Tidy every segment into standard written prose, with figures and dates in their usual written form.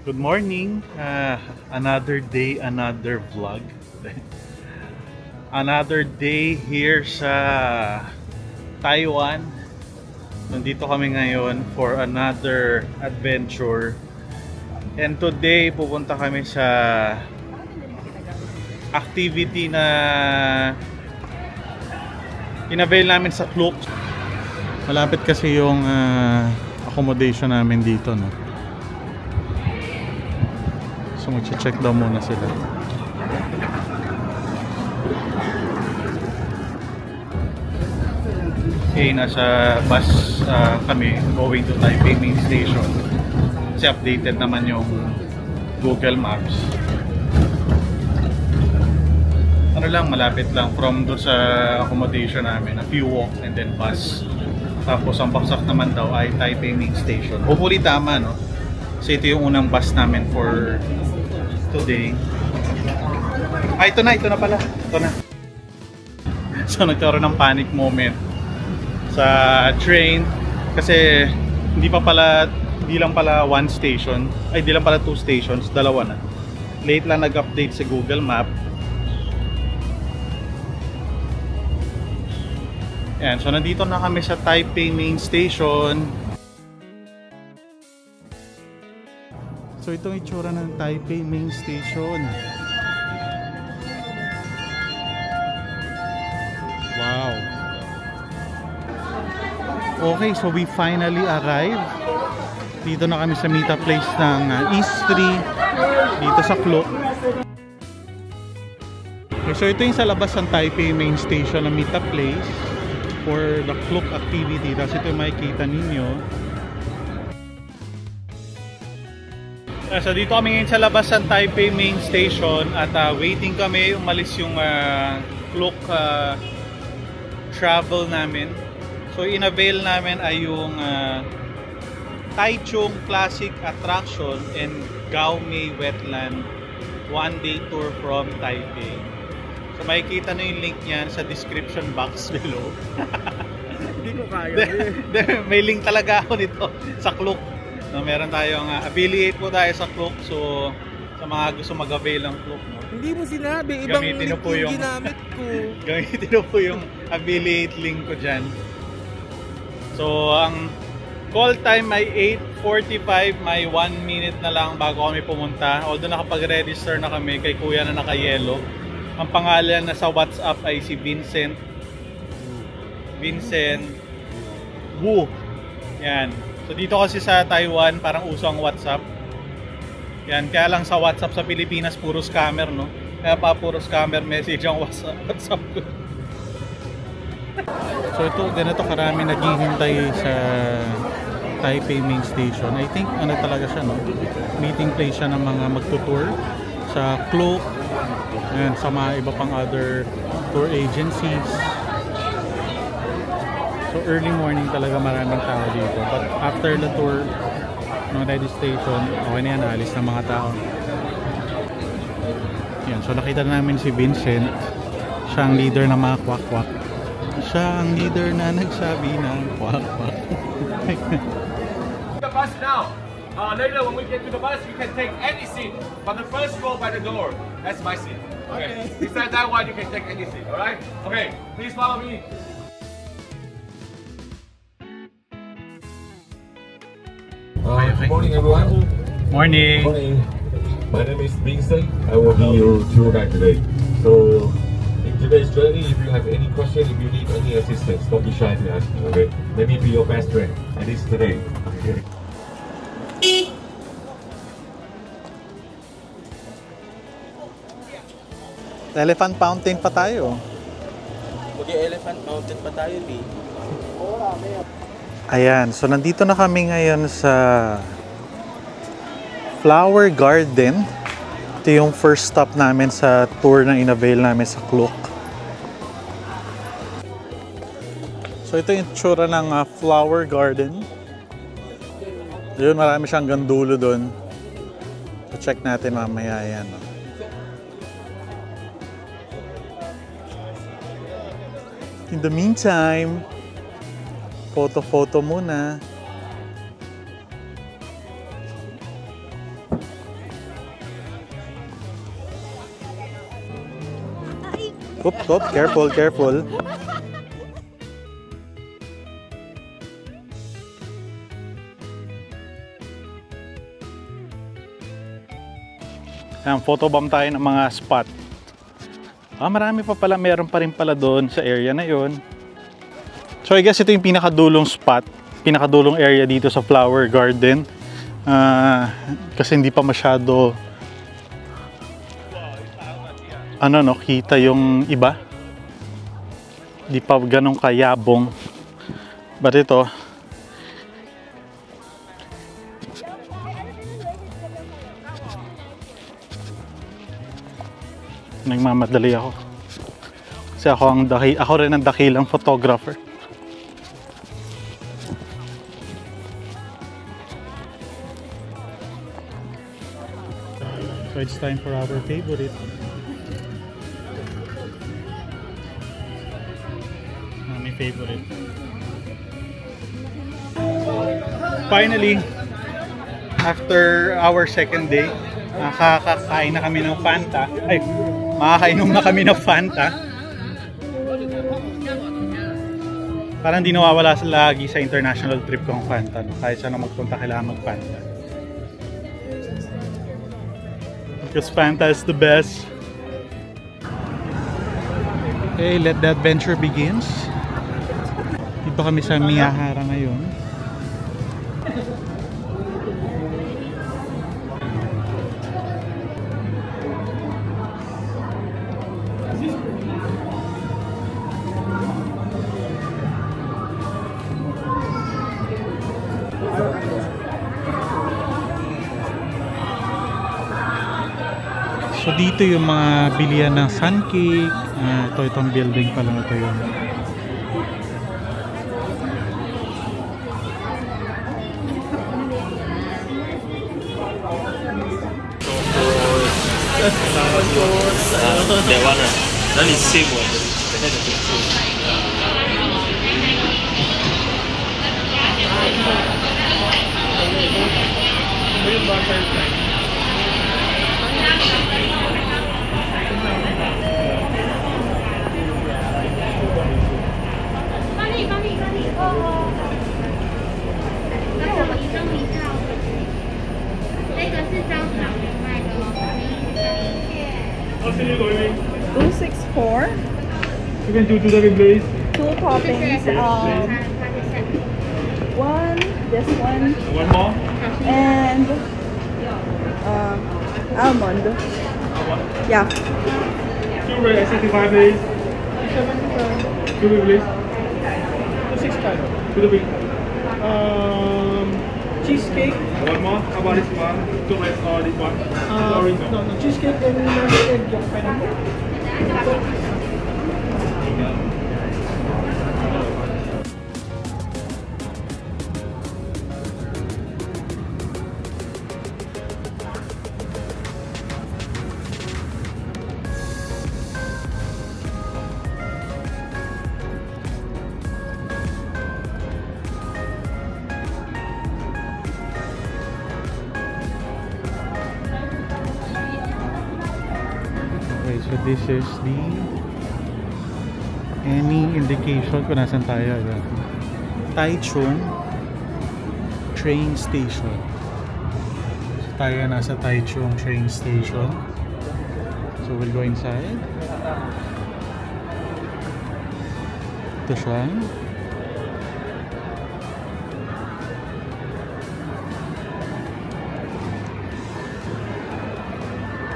Good morning. Another day, another vlog. Another day here sa Taiwan. Nandito kami ngayon for another adventure. And today, pupunta kami sa activity na inavail namin sa Klook. Malapit kasi yung accommodation namin dito, no? So mag-check daw muna sila. Okay, nasa bus kami going to Taipei Main Station. Kasi updated naman yung Google Maps. Ano lang, malapit lang from doon sa accommodation namin. A few walk and then bus. Tapos ang baksak naman daw ay Taipei Main Station. Hopefully tama, no? So ito yung unang bus namin for today. Ito na pala. Ito na. So nagkaroon ng panic moment sa train kasi hindi lang pala one station, hindi lang pala two stations, dalawa na. Late lang nag-update sa Google Map. Yan, so nandito na kami sa Taipei Main Station. So itong itsura ng Taipei Main Station. Wow. Okay, so we finally arrived. Dito na kami sa meetup place ng East 3 dito sa Klook. Okay, so ito yung sa labas ng Taipei Main Station na meetup place for the Klook activity. Tapos ito yung makikita ninyo. So dito kami ngayon sa labas ng Taipei Main Station at waiting kami, umalis yung Klook travel namin. So in-avail namin ay yung Taichung Classic Attraction and Gaomei Wetland one-day tour from Taipei. So makikita na yung link niyan sa description box below. Hindi ko kaya. May link talaga ako nito sa Klook. No, meron tayong affiliate po tayo sa Klook, so sa mga gusto mag-avail ng Klook, no? Hindi mo sinabi, ibang link yung ginamit ko. Gamitin mo po yung affiliate link ko dyan. So ang call time ay 8:45, may 1 minute na lang bago kami pumunta. Although nakapag-register na kami kay kuya na naka-yellow. Ang pangalan na sa WhatsApp ay si Vincent Wu. Yan. So dito kasi sa Taiwan, parang uso ang WhatsApp. Yan, kaya lang sa WhatsApp sa Pilipinas, puro scammer, no? Kaya pa puro scammer message ang WhatsApp ko. So ito, ganito karami naghihintay sa Taipei Main Station. I think, ano talaga siya, no? Meeting place siya ng mga magtutour sa Klook, and sa mga iba pang other tour agencies. So early morning talaga maraming tao dito. But after the tour ng registration, okay na yan, alis ng mga tao. Yan, so nakita namin si Vincent. Siya ang leader ng mga kwak-kwak. Siya ang leader na nagsabi ng kwak-kwak. The bus now. Later when we get to the bus, you can take any seat. But the first row by the door, that's my seat. Okay. Besides that one, you can take any seat. Alright? Okay. Please follow me. Good morning, everyone. Morning! Morning. My name is Vincent. I will be your tour guide today. So, in today's journey, if you have any question, if you need any assistance, don't be shy to ask me, okay? Let me be your best friend, at least today. Okay. Elephant Fountain pa tayo. Mag-elephant mountain pa tayo, di? Ayan, so nandito na kami ngayon sa Flower Garden. Ito yung first stop namin sa tour na inavail namin sa Klook. So ito yung tsura ng Flower Garden. Ayun, marami siyang gandulo doon. So check natin mamaya yan. In the meantime, photo muna. Oop, oop, careful, careful. Ayan, photobomb tayo ng mga spot. Marami pa pala, meron pa rin pala doon sa area na yon. So I guess ito yung pinakadulong spot, pinakadulong area dito sa flower garden. Kasi hindi pa masyado kita yung iba. Hindi pa ganun kayabong. But ito, nagmamadali ako. Kasi ako rin ang dakilang photographer. So it's time for our favorite. My favorite. Finally, after our second day, makakakain na kami ng Fanta. Makakainom na kami ng Fanta. Parang di nawawala lagi sa international trip ko ang Fanta. Kahit saan na magpunta, kailangan mag-Fanta. Because Fanta is the best. Okay, let the adventure begins. Dito kami sa Miyahara ngayon. So dito yung mga bilihan ng sun cake. Itong building pala na ito yun. That one, that is same one. That is the same. $264. You can do please. 2 toppings. One, this one, One more. and almond. Yeah. 2 red, 65 please. 2 big please. 2 big. Cheesecake. One more. How about this one? 2 red or this one? No, cheesecake and egg yolk pineapple. Okay, so this is the any indication kung nasan tayo. Taichung train station. So tayo nasa Taichung train station. So we'll go inside. Ito siya.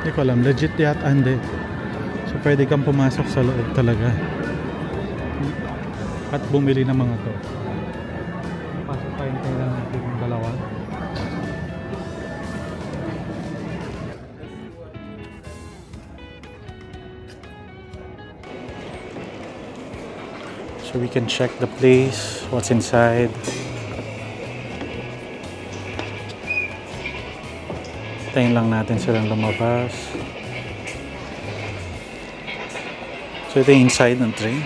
Hindi ko alam, legit yata, hindi. So pwede kang pumasok sa loob talaga at bumili ng mga to. Pasok tayo lang natin yung dalawa. So we can check the place, what's inside. Tayin lang natin silang lumabas. So ito yung inside ng train.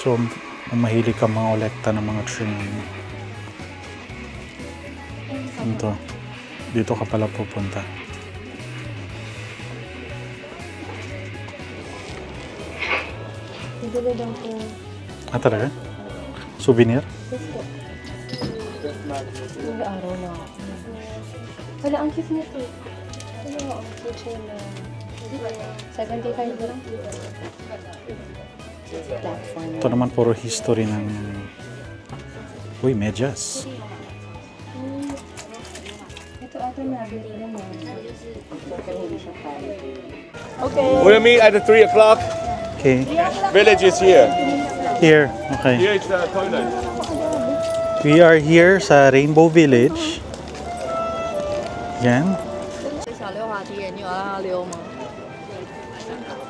So, kung mahilig ka mga olekta ng mga train, dito ka pala pupunta. Bibili lang po. Talaga? Souvenir? Yes po. May araw na. Wala, ang cute nito. Ano nga, ang cute na 75 lang. Platform. Ito naman puro history ng... Uy, medyas. Ito ata nabili na mo. Okay. We'll meet at the 3 o'clock. Okay. Village is here. Here. Okay. Here is the toilet. We are here sa Rainbow Village. Yan.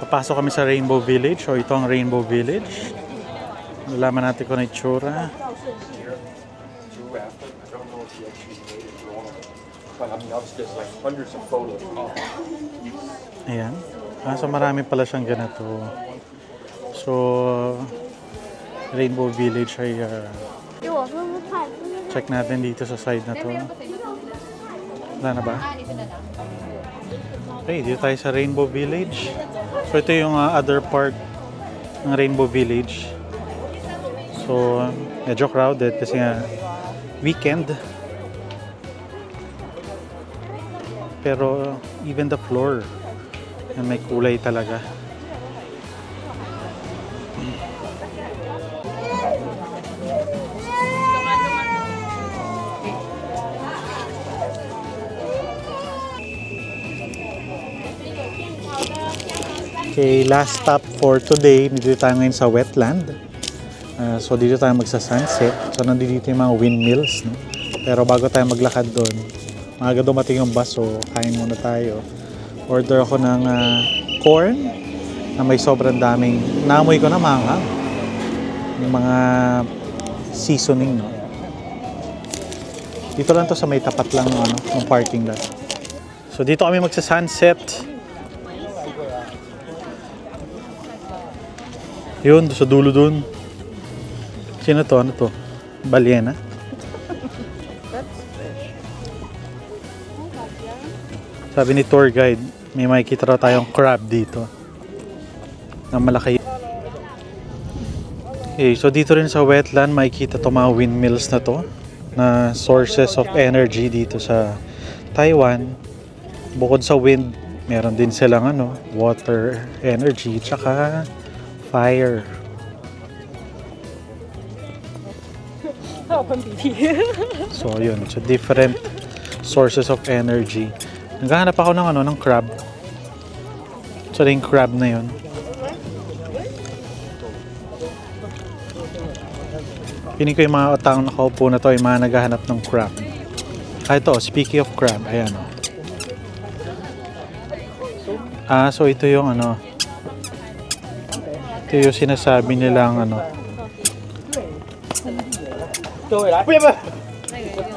Papasok kami sa Rainbow Village. So ito ang Rainbow Village. Nalaman natin kung ano itsura. Ayan. So marami pala siyang ganito. So Rainbow Village ay check natin dito sa side na to. Wala na ba? Okay, dito tayo sa Rainbow Village. So ito yung other part ng Rainbow Village. So medyo crowded kasi nga weekend. Pero even the floor may kulay talaga. Okay, last stop for today. Dito tayo ngayon sa wetland. So dito tayo magsa-sunset. So nandito yung mga windmills, no? Pero bago tayo maglakad doon, maaga dumating yung bus, so kain muna tayo. Order ako ng corn na may sobrang daming, naamoy ko na manghang. Yung mga seasoning, no? Dito lang to sa may tapat lang ng parking lot. So dito kami magsa-sunset. Yun, sa dulo dun. Sino to? Ano to? Balyena? Sabi ni tour guide, may makikita raw tayong crab dito. Na malaki. Okay, so dito rin sa wetland, makikita to mga windmills na to. Na sources of energy dito sa Taiwan. Bukod sa wind, meron din silang water energy, tsaka fire. So yun, so different sources of energy. Naghahanap ako ng crab. So yung crab na yun. Piling ko yung mga otang nakaupo na to, yung mga naghahanap ng crab. Ito, speaking of crab, ayan o. So ito yung ito yung sinasabi nilang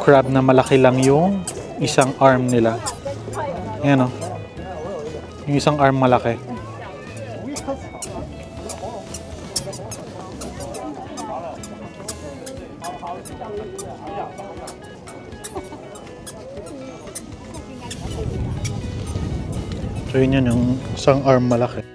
crab na malaki lang yung isang arm nila. Ayan o. Yung isang arm malaki. So yun yung isang arm malaki.